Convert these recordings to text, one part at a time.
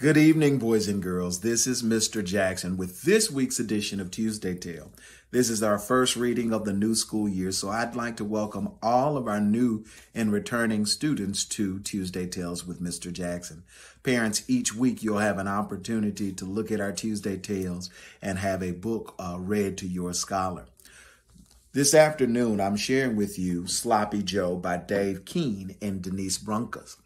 Good evening, boys and girls. This is Mr. Jackson with this week's edition of Tuesday Tale. This is our first reading of the new school year, so I'd like to welcome all of our new and returning students to Tuesday Tales with Mr. Jackson. Parents, each week you'll have an opportunity to look at our Tuesday Tales and have a book read to your scholar. This afternoon, I'm sharing with you Sloppy Joe by Dave Keane and Denise Brunkas.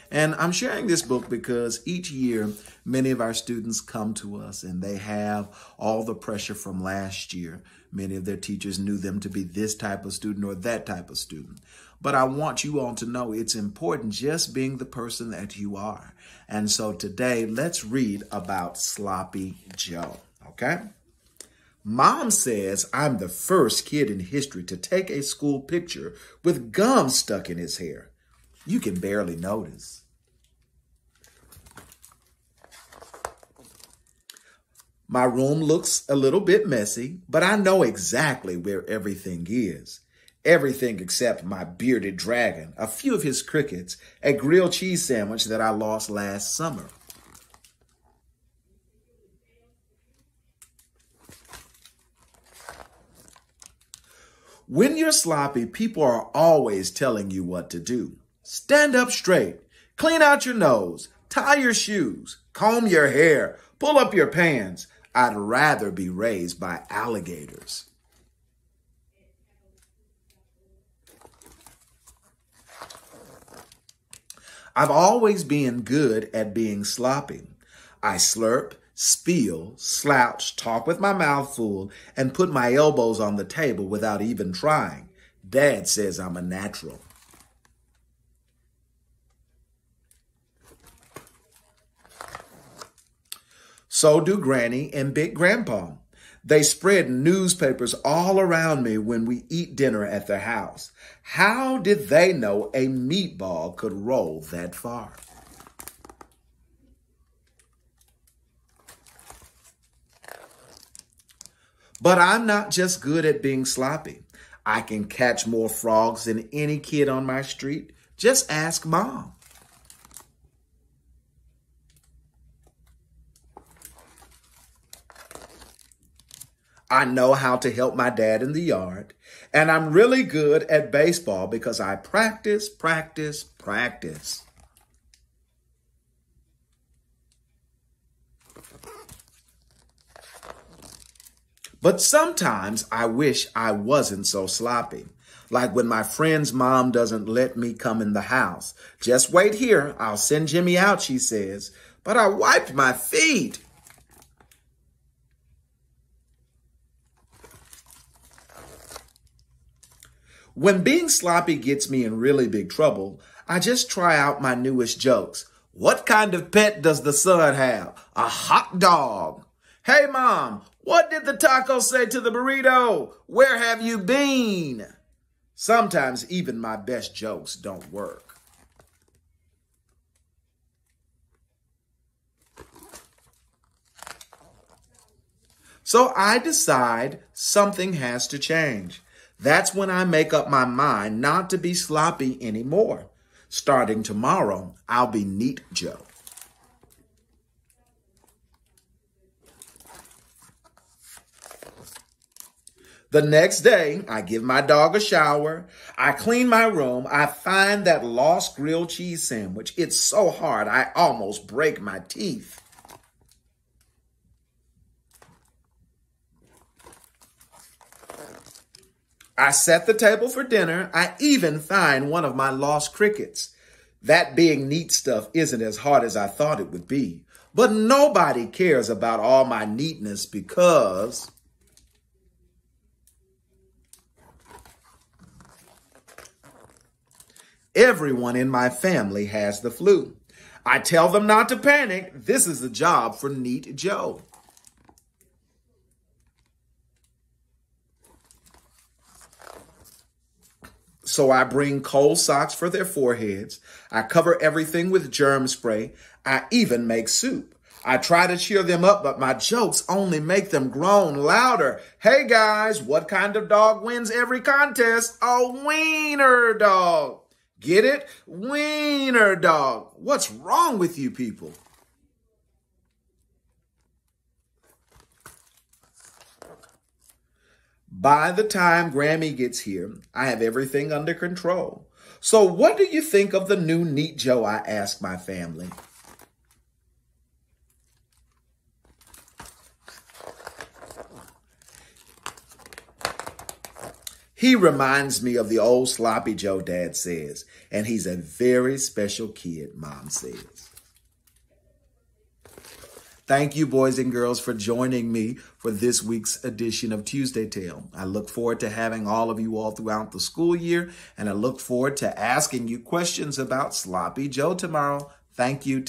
And I'm sharing this book because each year, many of our students come to us and they have all the pressure from last year. Many of their teachers knew them to be this type of student or that type of student. But I want you all to know it's important just being the person that you are. And so today, let's read about Sloppy Joe, okay? Mom says I'm the first kid in history to take a school picture with gum stuck in his hair. You can barely notice. My room looks a little bit messy, but I know exactly where everything is. Everything except my bearded dragon, a few of his crickets, a grilled cheese sandwich that I lost last summer. When you're sloppy, people are always telling you what to do. Stand up straight, clean out your nose, tie your shoes, comb your hair, pull up your pants. I'd rather be raised by alligators. I've always been good at being sloppy. I slurp, spill, slouch, talk with my mouth full, and put my elbows on the table without even trying. Dad says I'm a natural. So do Granny and Big Grandpa. They spread newspapers all around me when we eat dinner at their house. How did they know a meatball could roll that far? But I'm not just good at being sloppy. I can catch more frogs than any kid on my street. Just ask Mom. I know how to help my dad in the yard, and I'm really good at baseball because I practice. But sometimes I wish I wasn't so sloppy. Like when my friend's mom doesn't let me come in the house. Just wait here, I'll send Jimmy out, she says. But I wiped my feet. When being sloppy gets me in really big trouble, I just try out my newest jokes. What kind of pet does the sun have? A hot dog. Hey, Mom, what did the taco say to the burrito? Where have you been? Sometimes even my best jokes don't work. So I decide something has to change. That's when I make up my mind not to be sloppy anymore. Starting tomorrow, I'll be Neat Joe. The next day, I give my dog a shower. I clean my room. I find that lost grilled cheese sandwich. It's so hard, I almost break my teeth. I set the table for dinner. I even find one of my lost crickets. That being neat stuff isn't as hard as I thought it would be. But nobody cares about all my neatness because everyone in my family has the flu. I tell them not to panic. This is a job for Neat Joe. So I bring cold socks for their foreheads. I cover everything with germ spray. I even make soup. I try to cheer them up, but my jokes only make them groan louder. Hey guys, what kind of dog wins every contest? A wiener dog. Get it? Wiener dog. What's wrong with you people? By the time Grammy gets here, I have everything under control. So what do you think of the new Neat Joe? I asked my family. He reminds me of the old sloppy Joe, Dad says, and he's a very special kid, Mom says. Thank you, boys and girls, for joining me for this week's edition of Tuesday Tale. I look forward to having all of you all throughout the school year, and I look forward to asking you questions about Sloppy Joe tomorrow. Thank you.